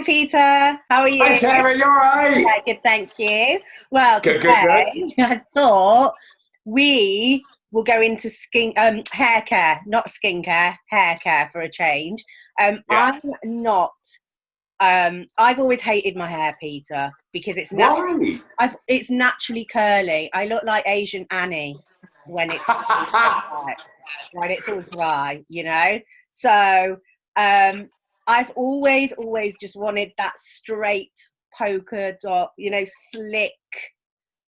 Peter. How are Hi you? Sarah, you alright? Yeah, good, thank you. Well, Good, good, good. today I thought we will go into hair care, not skincare, hair care for a change. Yeah. I'm not. I've always hated my hair, Peter, because Why? it's naturally curly. I look like Asian Annie when it's like, when it's all dry, you know. So I've always just wanted that straight polka dot, slick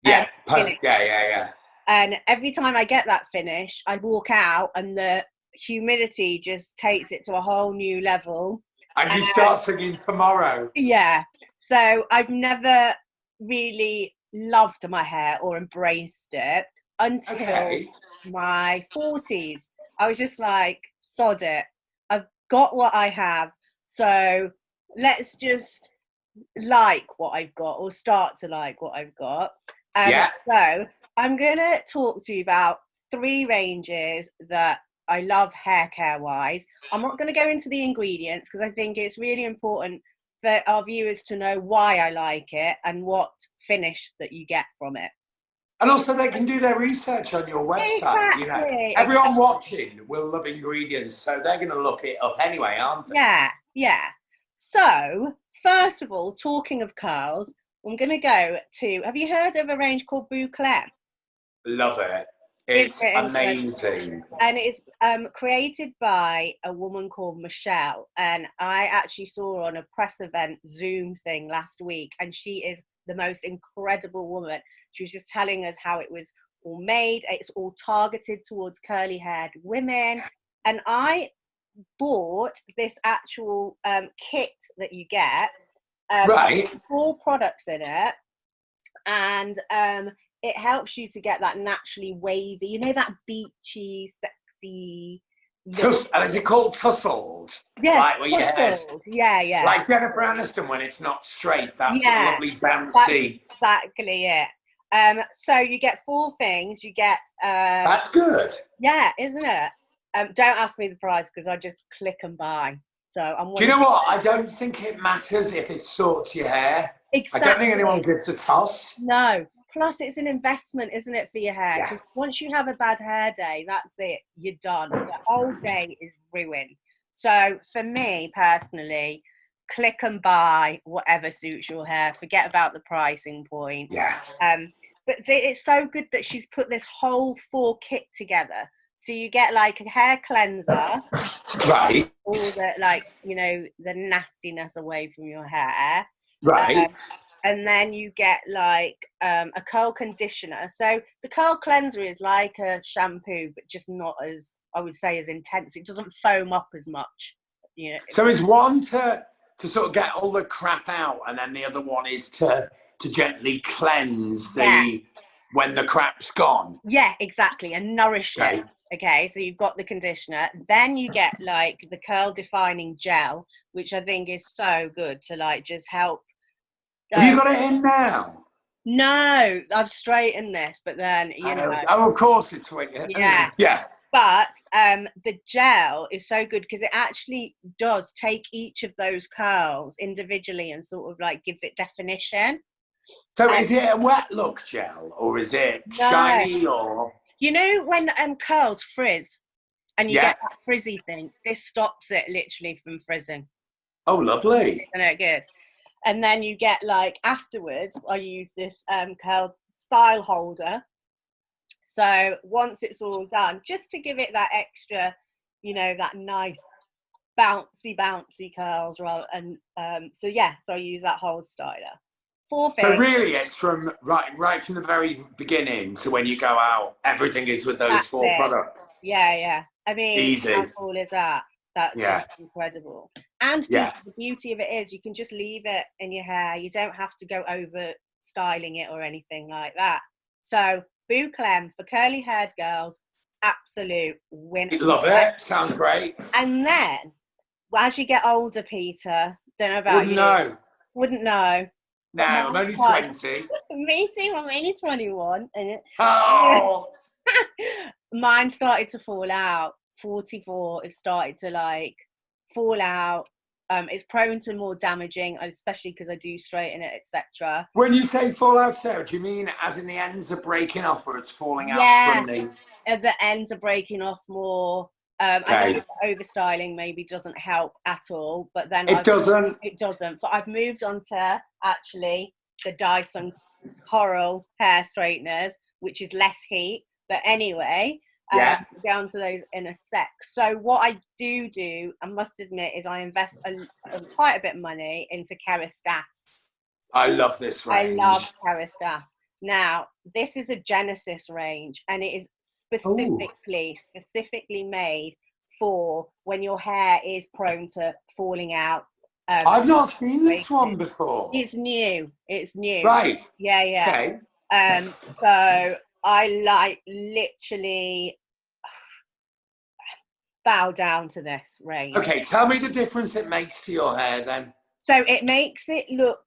Yeah, finish. yeah. And every time I get that finish, I walk out and the humidity just takes it to a whole new level. And you And start singing tomorrow. yeah, so I've never really loved my hair or embraced it until Okay. my 40s. I was just like, sod it. I've got what I have. So let's just like what I've got or start to like what I've got. Yeah. So I'm going to talk to you about three ranges that I love hair care wise. I'm not going to go into the ingredients because I think it's really important for our viewers to know why I like it and what finish that you get from it. And also they can do their research on your website, Everyone Exactly. watching will love ingredients, so they're going to look it up anyway, aren't they? Yeah. So, first of all, talking of curls, I'm going to go to, have you heard of a range called Boucle? Love it. It's It's amazing. and it's created by a woman called Michelle, and I actually saw her on a press event Zoom thing last week, and she is the most incredible woman. She was just telling us how it was all made. It's all targeted towards curly haired women, and I bought this actual kit that you get. Right. 4 products in it, and it helps you to get that naturally wavy, that beachy, sexy look. And is it called tussled? Yes, Like where your hair's hustled. Yeah. like Jennifer Aniston when it's not straight. That sort of Yeah, lovely that's bouncy. exactly it. So you get 4 things. You get, That's good. yeah, isn't it? Don't ask me the price because I just click and buy. So I'm Do one you of know what? I don't think it matters if it sorts your hair. I don't think anyone exactly. gives a toss. No. Plus, it's an investment, isn't it, for your hair? Yeah. Because once you have a bad hair day, that's it. You're done. The whole day is ruined. So, for me personally, click and buy whatever suits your hair. Forget about the pricing point. Yeah. But it's so good that she's put this whole 4 kit together. So you get like a hair cleanser, Right. all the the nastiness away from your hair. Right. And then you get like a curl conditioner. So the curl cleanser is like a shampoo, but just not as, I would say, as intense. It doesn't foam up as much. So is one to sort of get all the crap out, and then the other one is to gently cleanse Yeah, the when the crap's gone. yeah, exactly, and nourish it. Okay. Okay, so you've got the conditioner. Then you get like the curl defining gel, which I think is so good to like just help. Have you got it in now? No, I've straightened this, but then Oh, of course it's when you. yeah. Yeah. But the gel is so good because it actually does take each of those curls individually and sort of like gives it definition. So is it a wet look gel or is it No, shiny or? when curls frizz and you Yeah. get that frizzy thing, this stops it literally from frizzing. Oh, lovely. Isn't it good? And then you get like afterwards, I use this curl style holder. So once it's all done, just to give it that extra, that nice bouncy curls, rather. And so I use that hold styler. 4 So things. really, it's from right from the very beginning to when you go out. Everything is with those That's 4 it. products. Yeah. I mean, how Easy. cool is that? That's Yeah. just incredible. And Yeah. the beauty of it is you can just leave it in your hair. You don't have to go over styling it or anything like that. So Boucle for curly haired girls, absolute winner. Love it. Sounds great. And then as you get older, Peter, don't know about Wouldn't you, know. wouldn't know, No, but I'm only 20. me too, I'm only 21, and Oh. mine started to fall out. 44, it started to like fall out. It's prone to more damaging, especially because I do straighten it, etc. When you say fall out, Sarah, do you mean as in the ends are breaking off or it's falling out Yeah, from the... the ends are breaking off more. I know Okay. that over styling maybe doesn't help at all, but then It doesn't. it doesn't. But I've moved on to actually the Dyson Coral hair straighteners, which is less heat. But anyway, Yeah. we'll get onto those in a sec. So what I do, I must admit, is I invest quite a bit of money into Kerastase. I love this I range. love Kerastase. Now, this is a Genesis range, and it is specifically made for when your hair is prone to falling out. I've not seen this one before. It's new. Right. Yeah. Okay. So I literally bow down to this range. Okay, tell me the difference it makes to your hair then. So it makes it look,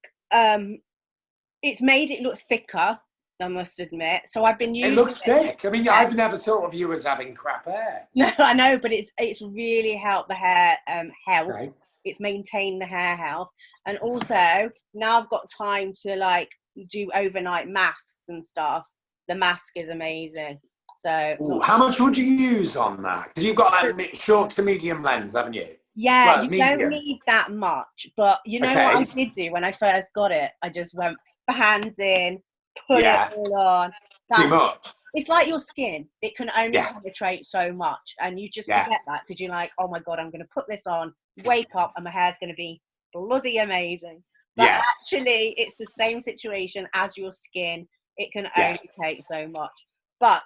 it's made it look thicker, I must admit. So I've been using it. Looks thick. I mean, yeah. I've never thought of you as having crap hair. No, I know, but it's really helped the hair health. Okay. It's maintained the hair health. And also, now I've got time to like do overnight masks and stuff. The mask is amazing. So Ooh, how much would you use on that? Because you've got that short to medium lens, haven't you? Yeah, well, you medium. don't need that much. But you know what I did do when I first got it? I just went hands in, put it all on. Too much. It's like your skin. It can only penetrate so much. And you just forget that because you're like, oh my God, I'm going to put this on, wake up, and my hair's going to be bloody amazing. But actually, it's the same situation as your skin. It can only take so much. But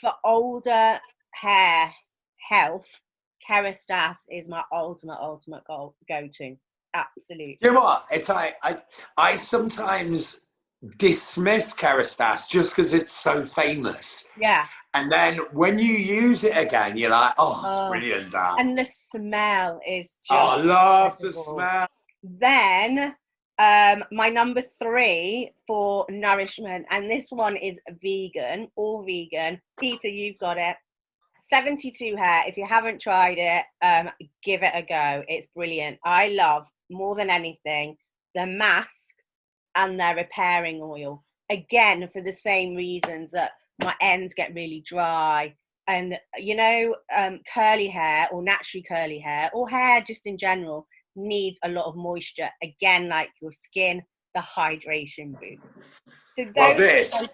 for older hair health, Kerastase is my ultimate go-to. Absolutely. You know what? It's like I sometimes dismiss Kerastase just because it's so famous. Yeah. And then when you use it again, you're like, oh, it's brilliant. That. And the smell is just I love incredible. the smell. Then my number 3 for nourishment, and this one is vegan, all vegan. Peter, you've got it. 72 hair. If you haven't tried it, give it a go. It's brilliant. I love, more than anything, the mask and their repairing oil. Again, for the same reasons that my ends get really dry. And, you know, curly hair or naturally curly hair or hair just in general needs a lot of moisture. Again, like your skin, the hydration boost. So those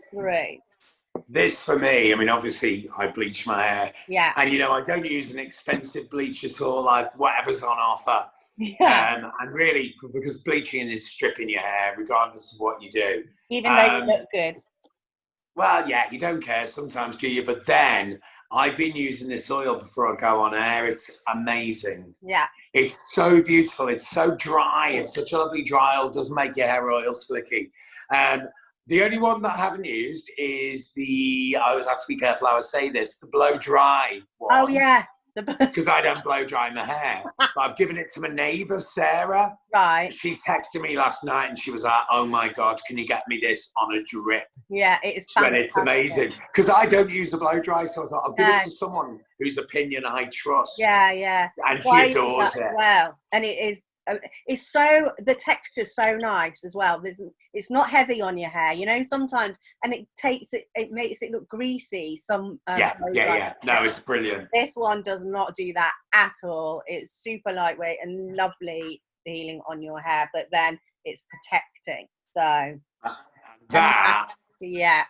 this for me, I mean, obviously I bleach my hair. Yeah. And, you know, I don't use an expensive bleach at all, like whatever's on offer. Yeah. And really, because bleaching is stripping your hair, regardless of what you do. Even though you look good. Well, yeah, you don't care sometimes, do you? But then I've been using this oil before I go on air. It's amazing. Yeah. It's so beautiful. It's so dry. It's such a lovely dry oil. Doesn't make your hair oil slicky. The only one that I haven't used is I always have to be careful how I say this, the blow dry one. Oh, yeah. Because I don't blow dry my hair. But I've given it to my neighbour, Sarah. Right. She texted me last night and she was like, oh my God, can you get me this on a drip? Yeah, it is fantastic. And it's amazing. Because I don't use a blow dry, so I thought I'll give it to someone whose opinion I trust. Yeah. And she adores it. Well, and it is. It's so, the texture's so nice as well. It's not heavy on your hair, you know, sometimes, and it makes it look greasy. No, it's brilliant. This one does not do that at all. It's super lightweight and lovely feeling on your hair, but then it's protecting. So that. Yeah.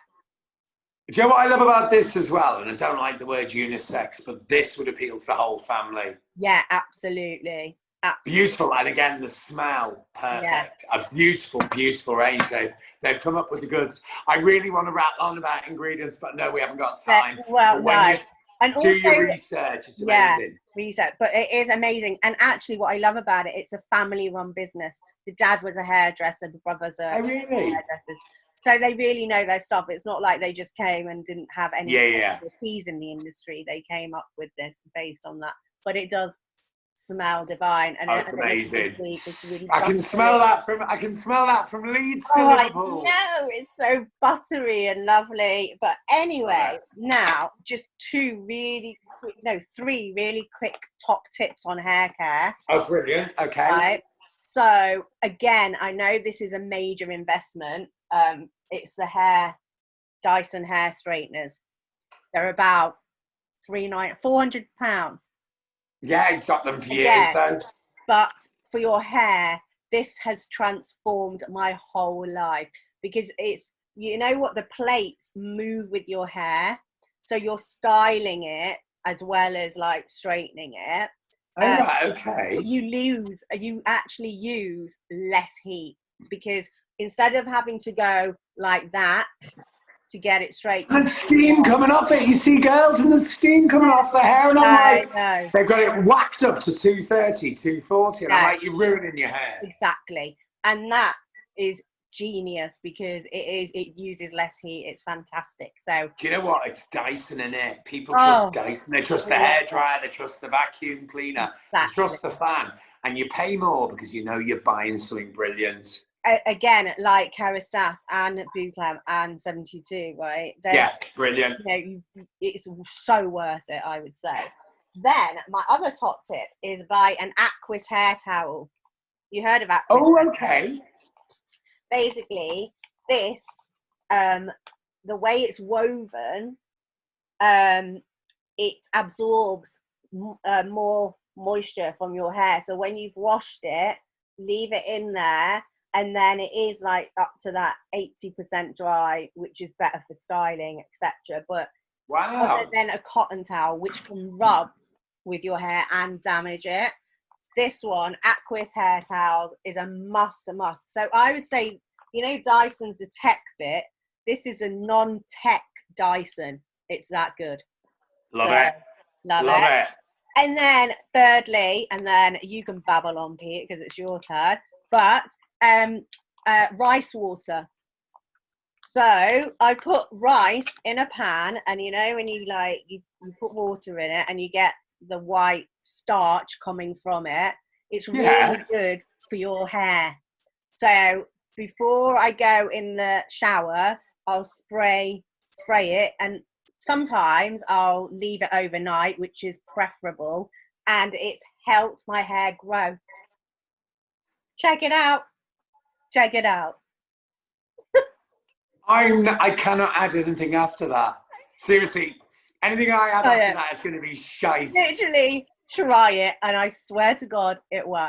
Do you know what I love about this as well? And I don't like the word unisex, but this would appeal to the whole family. Yeah, absolutely. Beautiful, and again the smell perfect. A beautiful range. They've come up with the goods. I really want to rattle on about ingredients, but no, we haven't got time. Well, no. And do your research. It's amazing. Research, but it is amazing. And actually, what I love about it, it's a family-run business. The dad was a hairdresser, the brothers are hairdressers, so they really know their stuff. It's not like they just came and didn't have any expertise in the industry. They came up with this based on that, but it does smell divine, and it's amazing. It's really I can smell that from Leeds to Liverpool. No, it's so buttery and lovely. But anyway, now just 2 really three really quick top tips on hair care. Oh, brilliant. Okay. Right. So again, I know this is a major investment. It's the Dyson hair straighteners. They're about £400. Yeah, I got them for years though. But for your hair, this has transformed my whole life, because it's, you know what, the plates move with your hair, so you're styling it as well as like straightening it. Oh, right, okay. But you actually use less heat, because instead of having to go like that to get it straight, the steam coming off it. You see girls and the steam coming off the hair, and I'm like, they've got it whacked up to 230, 240, and I'm like, you're ruining your hair. Exactly. And that is genius, because it uses less heat. It's fantastic. So do you know what? It's Dyson in it. People trust Dyson. They trust the hairdryer. They trust the vacuum cleaner. They trust the fan, and you pay more because you know you're buying something brilliant. Again, like Kerastase and Bouclam and 72, right? Brilliant. You know, it's so worth it, I would say. Then my other top tip is buy an Aquis hair towel. You heard of Aquis? Oh, okay. Basically, this, the way it's woven, it absorbs more moisture from your hair. So when you've washed it, leave it in there, and then it is like up to that 80% dry, which is better for styling, etc. But other than a cotton towel, which can rub with your hair and damage it, this one, Aquis hair towel, is a must. So I would say, you know, Dyson's the tech bit. This is a non-tech Dyson. It's that good. Love it. And then thirdly, and then you can babble on, Pete, because it's your turn, but rice water. So I put rice in a pan, and you know when you put water in it and you get the white starch coming from it, it's really good for your hair. So before I go in the shower, I'll spray it, and sometimes I'll leave it overnight, which is preferable, and it's helped my hair grow. Check it out. I cannot add anything after that. Seriously, anything I add after that is going to be shite. Literally try it, and I swear to God it works.